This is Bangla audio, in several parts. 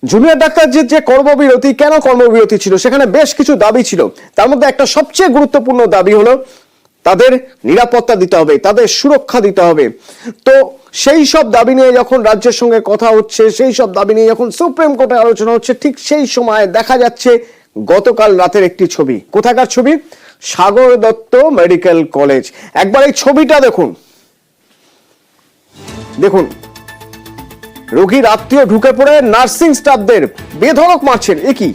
জুনিয়র ডাক্তারদের যে কর্মবিরতি, কেন কর্মবিরতি ছিল, সেখানে বেশ কিছু দাবি ছিল। তার মধ্যে একটা সবচেয়ে গুরুত্বপূর্ণ দাবি হলো তাদের নিরাপত্তা দিতে হবে, তাদের সুরক্ষা দিতে হবে। তো সেই সব দাবি নিয়ে যখন রাজ্যের সঙ্গে কথা হচ্ছে, সেই সব দাবি নিয়ে যখন সুপ্রিম কোর্টে আলোচনা হচ্ছে, ঠিক সেই সময় দেখা যাচ্ছে গতকাল রাতের একটি ছবি। কোথাকার ছবি? Sagar Dutta medical college. একবার এই ছবিটা দেখুন। দেখুন, রোগীর আত্মীয় ঢুকে পড়ে নার্সিং স্টাফদের বেধড়ক মারছেন। এ কি?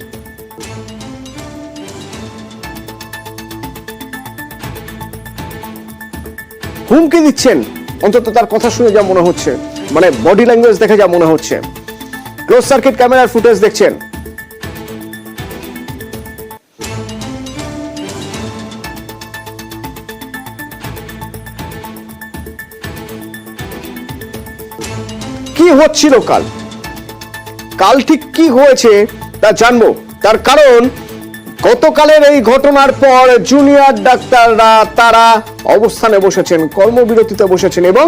হুমকি দিচ্ছেন, অন্তত তার কথা শুনে যা মনে হচ্ছে, মানে বডি ল্যাঙ্গুয়েজ দেখে যা মনে হচ্ছে। ক্লোজ সার্কিট ক্যামেরার ফুটেজ দেখছেন। কি হচ্ছিল কাল ঠিক কি হয়েছে তা জানবো। তার কারণ গতকালের এই ঘটনার পর জুনিয়র ডাক্তাররা তারা অবস্থানে বসেছেন, কর্মবিরতিতে বসেছেন, এবং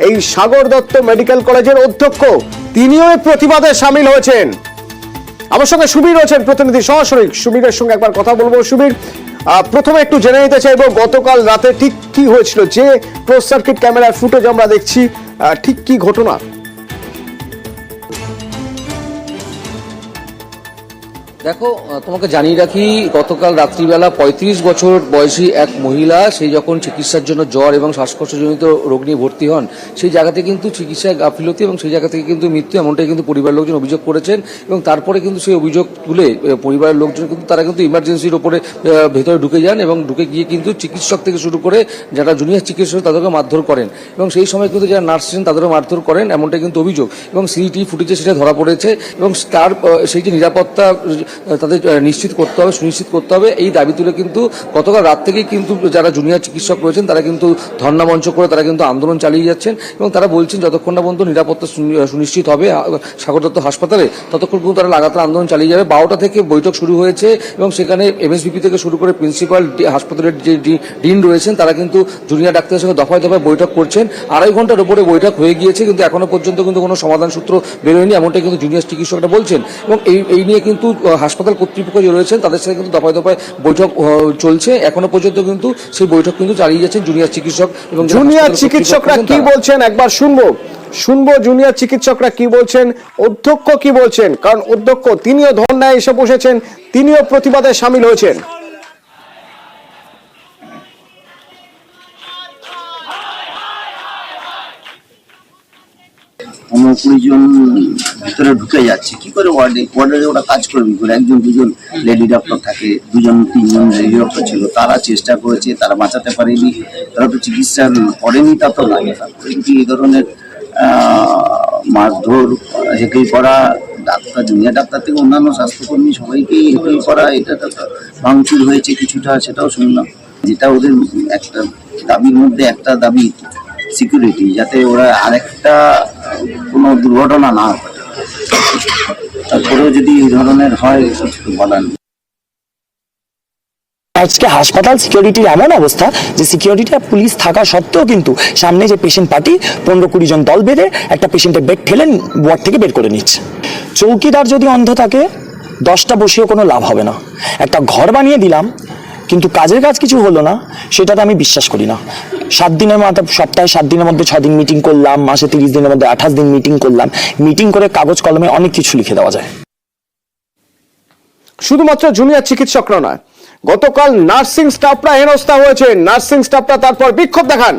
এই সাগর দত্ত মেডিকেল কলেজের অধ্যক্ষ তিনিও প্রতিবাদে সামিল হয়েছেন। আমার সঙ্গে সুবীর রয়েছেন প্রতিনিধি, সরাসরি সুবীরের সঙ্গে একবার কথা বলবো। সুবীর, প্রথমে একটু জেনে নিতে চাইবো গতকাল রাতে ঠিক কি হয়েছিল, যে ক্লোজ সার্কিট ক্যামেরার ফুটেজ আমরা দেখছি, ঠিক কি ঘটনা? দেখো, তোমাকে জানিয়ে রাখি, গতকাল রাত্রিবেলা ৩৫ বছর বয়সী এক মহিলা, সেই যখন চিকিৎসার জন্য জ্বর এবং শ্বাসকষ্টজনিত রোগ নিয়ে ভর্তি হন, সেই জায়গাতে কিন্তু চিকিৎসায় গাফিলতি এবং সেই জায়গা থেকে কিন্তু মৃত্যু, এমনটাই কিন্তু পরিবারের লোকজন অভিযোগ করেছেন। এবং তারপরে কিন্তু সেই অভিযোগ তুলে পরিবারের লোকজন কিন্তু তারা কিন্তু ইমার্জেন্সির ওপরে ভেতরে ঢুকে যান এবং ঢুকে গিয়ে কিন্তু চিকিৎসক থেকে শুরু করে যারা জুনিয়র চিকিৎসক তাদেরকে মারধর করেন এবং সেই সময় কিন্তু যারা নার্স ছিলেন তাদেরও মারধর করেন, এমনটাই কিন্তু অভিযোগ। এবং সিসিটিভি ফুটেজে সেটা ধরা পড়েছে এবং তার সেই যে নিরাপত্তা তাদের নিশ্চিত করতে হবে, সুনিশ্চিত করতে হবে, এই দাবি তুলে কিন্তু গতকাল রাত থেকেই কিন্তু যারা জুনিয়র চিকিৎসক রয়েছেন তারা কিন্তু ধর্ণা মঞ্চ করে তারা কিন্তু আন্দোলন চালিয়ে যাচ্ছেন এবং তারা বলছেন যতক্ষণ না পর্যন্ত নিরাপত্তা সুনিশ্চিত হবে সাগর দত্ত হাসপাতালে, ততক্ষণ কিন্তু তারা লাগাতার আন্দোলন চালিয়ে যাবে। 12টা থেকে বৈঠক শুরু হয়েছে এবং সেখানে এমএসভিপি থেকে শুরু করে প্রিন্সিপাল, হাসপাতালের যে ডিন রয়েছেন তারা কিন্তু জুনিয়র ডাক্তারের সঙ্গে দফায় দফায় বৈঠক করছেন। 2.5 ঘন্টার উপরে বৈঠক হয়ে গিয়েছে, কিন্তু এখনো পর্যন্ত কিন্তু কোনো সমাধান সূত্র বেরোয়নি, এমনটাই কিন্তু জুনিয়র চিকিৎসকরা বলছেন। এবং এই নিয়ে কিন্তু হাসপাতাল কর্তৃপক্ষ যে রয়েছেন তাদের সাথে কিন্তু দফায় দফায় বৈঠক চলছে। এখনো পর্যন্ত কিন্তু সেই বৈঠক কিন্তু চালিয়ে যাচ্ছেন জুনিয়র চিকিৎসক এবং জুনিয়র চিকিৎসকরা কি বলছেন একবার শুনবো জুনিয়র চিকিৎসকরা কি বলছেন, অধ্যক্ষ কি বলছেন। কারণ অধ্যক্ষ তিনিও ধর্নায় এসে বসেছেন, তিনিও প্রতিবাদে সামিল হয়েছেন। আমরা 20 জন ভিতরে ঢুকে যাচ্ছে কি করে? ওয়ার্ডে ওরা কাজ করবে করে? 1-2 লেডি ডক্টর থাকে, 2-3 লেডি ডক্টর ছিল, তারা চেষ্টা করেছে, তারা বাঁচাতে পারেনি, তারা তো চিকিৎসা করেনি, তা তো লাগে। তারপরে কিন্তু এই ধরনের মারধর, হেকেল করা, ডাক্তার, জুনিয়র ডাক্তার থেকে অন্যান্য স্বাস্থ্যকর্মী সবাইকেই হেকেল করা, এটা তো ভাঙচুর হয়েছে কিছুটা, সেটাও শুনলাম। যেটা ওদের একটা দাবির মধ্যে একটা দাবি সিকিউরিটি, যাতে ওরা আরেকটা কোনো দুর্ঘটনা না হয়। তারপরেও যদি এই ধরনের হয়, কিছু বলার নেই। আজকে হাসপাতাল সিকিউরিটির এমন অবস্থা যে সিকিউরিটি আর পুলিশ থাকা সত্ত্বেও কিন্তু সামনে যে পেশেন্ট পার্টি 15-20 জন দল বেঁধে একটা পেশেন্টের বেড ঠেলে ওয়ার্ড থেকে বের করে নিচ্ছে। চৌকিদার যদি অন্ধ থাকে 10টা বসিয়েও কোনো লাভ হবে না। একটা ঘর বানিয়ে দিলাম কিন্তু কাজের কাজ কিছু হলো না, সেটাতে আমি বিশ্বাস করি না। 7 দিনের মধ্যে, সপ্তাহে 7 দিনের মধ্যে 6 দিন মিটিং করলাম, মাসে 30 দিনের মধ্যে 28 দিন মিটিং করলাম। মিটিং করে কাগজ কলমে অনেক কিছু লিখে দেওয়া যায়। শুধুমাত্র জুনিয়র চিকিৎসকরা নয়, গতকাল নার্সিং স্টাফরা হেনস্থা হয়েছে। নার্সিং স্টাফরা তারপর বিক্ষোভ দেখান।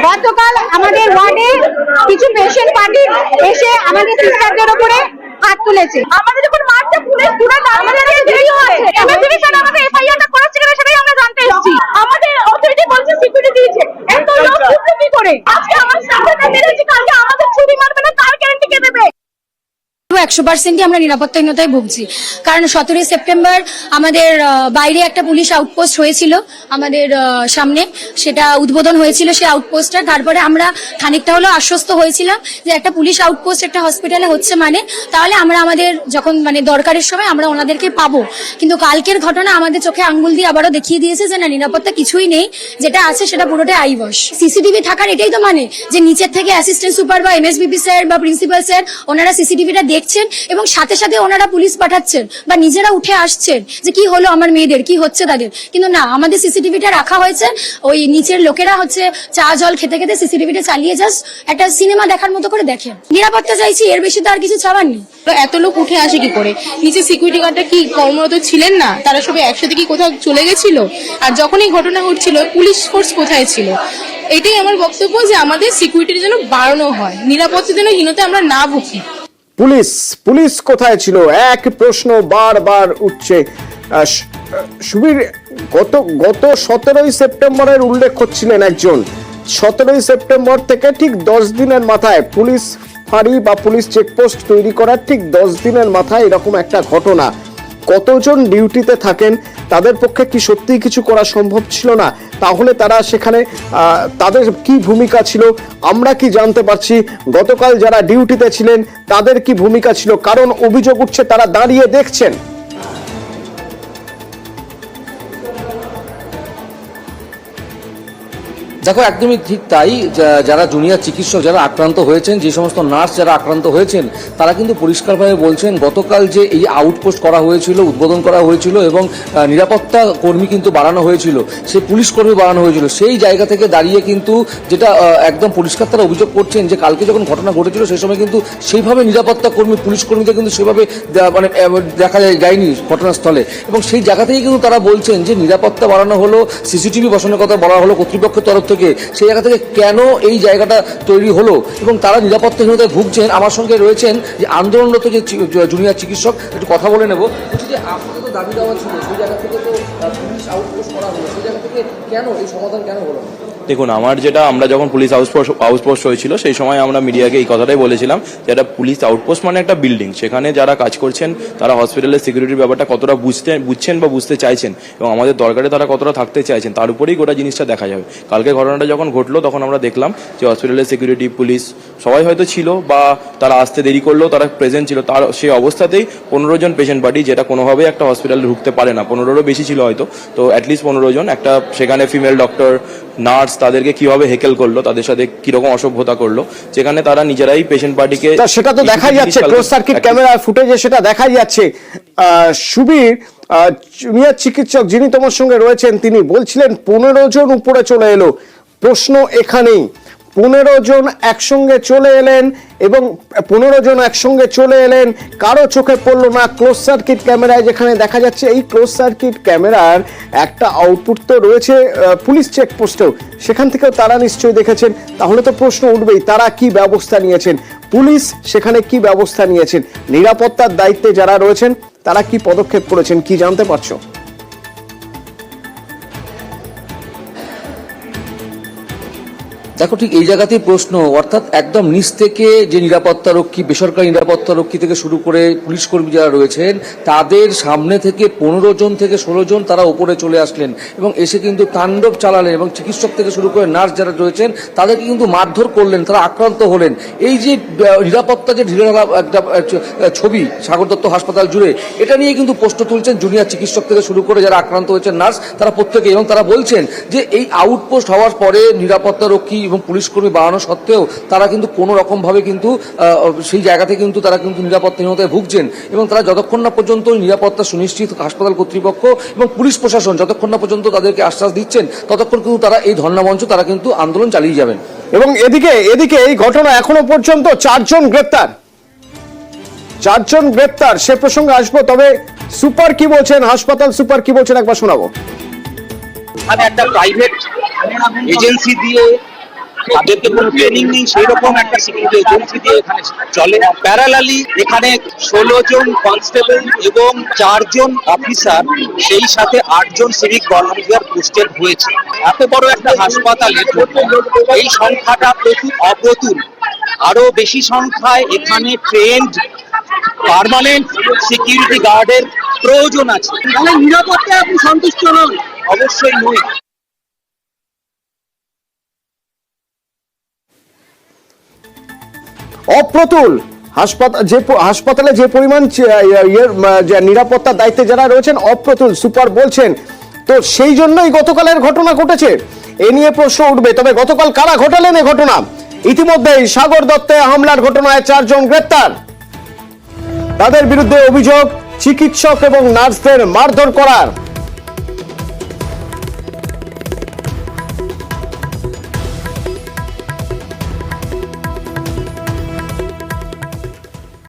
গতকাল আমাদের ওয়ার্ডে কিছু পেশেন্ট পার্টি এসে আমাদের সিস্টারদের উপরে হাত তুলেছে। আমাদের যখন মারছে পুলিশ পুরো আমাদের দেরি হয়েছে, এমএসবি স্যার আমাদের এফআইআরটা করেছে কিনা সেটাই আমরা জানতে এসেছি। আমাদের অথরিটি বলছে সিকিউরিটি দিয়েছে, এত লোক উঠলো কি করে? আজকে আমার স্টাফদের মেরেছে, কালকে আমাদের ছুরি মারবে না, কার গ্যারান্টি কে দেবে? পুরো 100%ই আমরা নিরাপত্তাহীনতায় ভুগছি। কারণ 17 সেপ্টেম্বর আমাদের বাইরে একটা পুলিশ আউটপোস্ট হয়েছিল আমাদের সামনে, সেটা উদ্বোধন হয়েছিল সেই আউটপোস্টটা। তারপরে আমরা খানিকটা হলেও আশ্বস্ত হয়েছিলাম যে একটা পুলিশ আউটপোস্ট একটা হসপিটালে হচ্ছে মানে তাহলে আমরা আমাদের যখন মানে দরকারের সময় আমরা ওনাদেরকে পাবো। কিন্তু কালকের ঘটনা আমাদের চোখে আঙ্গুল দিয়ে আবারও দেখিয়ে দিয়েছে যে না, নিরাপত্তা কিছুই নেই, যেটা আছে সেটা পুরোটাই আইবশ। সিসিটিভি থাকার এটাই তো মানে যে নিচের থেকে অ্যাসিস্ট্যান্ট সুপার বা এমএসবিপি স্যার বা প্রিন্সিপাল স্যার ওনারা সিসিটিভিটা দেখছেন এবং সাথে সাথে ওনারা পুলিশ পাঠাচ্ছেন বা নিজেরা উঠে আসছেন যে কি হলো আমার মেয়েদের, কি হচ্ছে তাদের। কিন্তু না, আমাদের সিসিটিভিটা রাখা হয়েছে ওই নিচের লোকেরা হচ্ছে চা জল খেতে খেতে সিসিটিভিটা চালিয়ে জাস্ট একটা সিনেমা দেখার মতো করে দেখেন। নিরাপত্তা চাইছি, এর বেশি তো আর কিছু চাওয়ার নেই। এত লোক উঠে আসে কি করে? নিচে সিকিউরিটি গার্ডটা কি কর্মরত ছিলেন না? তারা সবাই একসাথে কি কোথাও চলে গেছিল? আর যখন এই ঘটনা ঘটছিল পুলিশ ফোর্স কোথায় ছিল? এটাই আমার বক্তব্য যে আমাদের সিকিউরিটি যেন বাড়ানো হয়, নিরাপত্তা যেন হীনতা আমরা না ভুগি। পুলিশ কোথায় ছিল এক প্রশ্ন বারবার উঠছে। সুবীর, গত 17ই সেপ্টেম্বরের উল্লেখ করছিলেন একজন। 17ই সেপ্টেম্বর থেকে ঠিক 10 দিনের মাথায় পুলিশ ফাঁড়ি বা পুলিশ চেকপোস্ট তৈরি করার ঠিক 10 দিনের মাথায় এরকম একটা ঘটনা। কতজন ডিউটিতে থাকেন, তাদের পক্ষে কি সত্যিই কিছু করা সম্ভব ছিল না? তাহলে তারা সেখানে তাদের কি ভূমিকা ছিল আমরা কি জানতে পারছি? গতকাল যারা ডিউটিতে ছিলেন তাদের কি ভূমিকা ছিল? কারণ অভিযোগ উঠছে তারা দাঁড়িয়ে দেখছেন। দেখো, একদমই ঠিক তাই। যারা জুনিয়র চিকিৎসক যারা আক্রান্ত হয়েছেন, যে সমস্ত নার্স যারা আক্রান্ত হয়েছেন, তারা কিন্তু পরিষ্কারভাবে বলছেন গতকাল যে এই আউটপোস্ট করা হয়েছিল, উদ্বোধন করা হয়েছিল এবং নিরাপত্তা কর্মী কিন্তু বাড়ানো হয়েছিল, সেই পুলিশ কর্মী বাড়ানো হয়েছিল, সেই জায়গা থেকে দাঁড়িয়ে কিন্তু যেটা একদম পরিষ্কার তারা অভিযোগ করছেন যে কালকে যখন ঘটনা ঘটেছিল সেই সময় কিন্তু সেইভাবে নিরাপত্তা কর্মী পুলিশ কর্মীদের কিন্তু সেভাবে মানে দেখা যায়নি ঘটনাস্থলে। এবং সেই জায়গা থেকে কিন্তু তারা বলছেন যে নিরাপত্তা বাড়ানো হলো, সিসিটিভি বসানোর কথা বলা হলো কর্তৃপক্ষের তরফ থেকে, সেই জায়গা থেকে কেন এই জায়গাটা তৈরি হলো এবং তারা নিরাপত্তাহীনতায় ভুগছেন। আমার সঙ্গে রয়েছেন যে আন্দোলনরত যে জুনিয়র চিকিৎসক, একটু কথা বলে নেব। বলছি যে আপনাদের তো দাবি দেওয়া ছিল, সেই জায়গা থেকে তো পুলিশ আউটপোস্ট করা হলো, সেই জায়গা থেকে কেন এই সমাধান কেন হলো? দেখুন, আমরা যখন পুলিশ আউটপোস্ট হয়েছিল সেই সময় আমরা মিডিয়াকে এই কথাটাই বলেছিলাম যে একটা পুলিশ আউটপোস্ট মানে একটা বিল্ডিং, সেখানে যারা কাজ করছেন তারা হসপিটালের সিকিউরিটির ব্যাপারটা কতটা বুঝছেন বা বুঝতে চাইছেন এবং আমাদের দরকারে তারা কতটা থাকতে চাইছেন তার উপরেই গোটা জিনিসটা দেখা যাবে। কালকে ঘটনাটা যখন ঘটলো তখন আমরা দেখলাম যে হসপিটালের সিকিউরিটি, পুলিশ সবাই হয়তো ছিল বা তারা আসতে দেরি করলেও তারা প্রেজেন্ট ছিল। তার সেই অবস্থাতেই 15 জন পেশেন্ট পার্টি, যেটা কোনোভাবেই একটা হসপিটালে ঢুকতে পারে না, 15রও বেশি ছিল হয়তো, তো অ্যাটলিস্ট 15 জন, একটা সেখানে ফিমেল ডক্টর, নার্স, তাদেরকে কিভাবে হেকেল করলো, তাদের সাথে কিরকম অসভ্যতা করলো, যেখানে তারা নিজেরাই পেশেন্ট পার্টিকে, সেটা তো দেখাই যাচ্ছে ক্লোজ সার্কিট ক্যামেরা ফুটেজে, সেটা দেখাই যাচ্ছে। সুবীর, জুনিয়র চিকিৎসক যিনি তোমার সঙ্গে রয়েছেন তিনি বলছিলেন 15 জন উপরে চলে এলো। প্রশ্ন এখানেই, 15 জন একসঙ্গে চলে এলেন এবং 15 জন একসঙ্গে চলে এলেন, কারো চোখে পড়লো না। ক্লোজ সার্কিট ক্যামেরায় যেখানে দেখা যাচ্ছে, এই ক্লোজ সার্কিট ক্যামেরার একটা আউটপুট তো রয়েছে পুলিশ চেকপোস্টেও, সেখান থেকেও তারা নিশ্চয়ই দেখেছেন। তাহলে তো প্রশ্ন উঠবেই, তারা কি ব্যবস্থা নিয়েছেন, পুলিশ সেখানে কি ব্যবস্থা নিয়েছেন, নিরাপত্তার দায়িত্বে যারা রয়েছেন তারা কি পদক্ষেপ করেছেন, কি জানতে পারছো? দেখো, ঠিক এই জায়গাতেই প্রশ্ন, অর্থাৎ একদম নিচ থেকে যে নিরাপত্তা রক্ষী, বেসরকারি নিরাপত্তা রক্ষী থেকে শুরু করে পুলিশ কর্মী যারা রয়েছেন তাদের সামনে থেকে 15 জন থেকে 16 জন তারা উপরে চলে আসলেন এবং এসে কিন্তু তাণ্ডব চালালেন এবং চিকিৎসক থেকে শুরু করে নার্স যারা রয়েছেন তাদেরকে কিন্তু মারধর করলেন, তারা আক্রান্ত হলেন। এই যে নিরাপত্তা যে ঢিলেঢালা একটা ছবি সাগর দত্ত হাসপাতাল জুড়ে, এটা নিয়ে কিন্তু প্রশ্ন তুলছেন জুনিয়র চিকিৎসক থেকে শুরু করে যারা আক্রান্ত হয়েছেন নার্স, তারা প্রত্যেকে। এবং তারা বলছেন যে এই আউটপোস্ট হওয়ার পরে নিরাপত্তা রক্ষী এবং পুলিশ কর্মী বাড়ানো সত্ত্বেও তারা কিন্তু কোনো রকম ভাবে কিন্তু সেই জায়গাতে কিন্তু তারা কিন্তু নিরাপত্তাহীনতায় ভুগছেন এবং তারা যতক্ষণ না পর্যন্ত নিরাপত্তা সুনিশ্চিত হাসপাতাল কর্তৃপক্ষ এবং পুলিশ প্রশাসন যতক্ষণ না পর্যন্ত তাদেরকে আশ্বাস দিচ্ছেন ততক্ষণ কিন্তু তারা এই ধর্ণা মঞ্চ তারা কিন্তু আন্দোলন চালিয়ে যাবেন। এবং এদিকে এই ঘটনা এখনো পর্যন্ত 4 জন গ্রেপ্তার, সে প্রসঙ্গে আসবো। তবে সুপার কি বলছেন, হাসপাতাল সুপার কি বলছেন একবার শোনাবো। মানে একটা প্রাইভেট এজেন্সি দিয়ে, তাদেরকে কোনো ট্রেনিং নেই, সেই রকম একটা সিকিউরিটি এজেন্সি দিয়ে এখানে চলে। প্যারালালি এখানে 16 জন কনস্টেবল এবং 4 জন অফিসার, সেই সাথে 8 জন সিভিক ভলান্টিয়ার পোস্টেড হয়েছে। এত বড় একটা হাসপাতালে এই সংখ্যাটা প্রচুর অপ্রতুল। আরো বেশি সংখ্যায় এখানে ট্রেন্ড পার্মানেন্ট সিকিউরিটি গার্ডের প্রয়োজন আছে। তাহলে নিরাপত্তায় আপনি সন্তুষ্ট নন? অবশ্যই নই। অপ্রতুল হাসপাতালে যে পরিমাণ নিরাপত্তার দায়িত্বে যারা রয়েছেন অপ্রতুল সুপার বলছেন, তো সেই জন্যই গতকালের ঘটনা ঘটেছে। এ নিয়ে প্রশ্ন উঠবে, তবে গতকাল কারা ঘটালেন এ ঘটনা? ইতিমধ্যেই সাগর দত্তে হামলার ঘটনায় 4 জন গ্রেপ্তার। তাদের বিরুদ্ধে অভিযোগ চিকিৎসক এবং নার্সদের মারধর করার।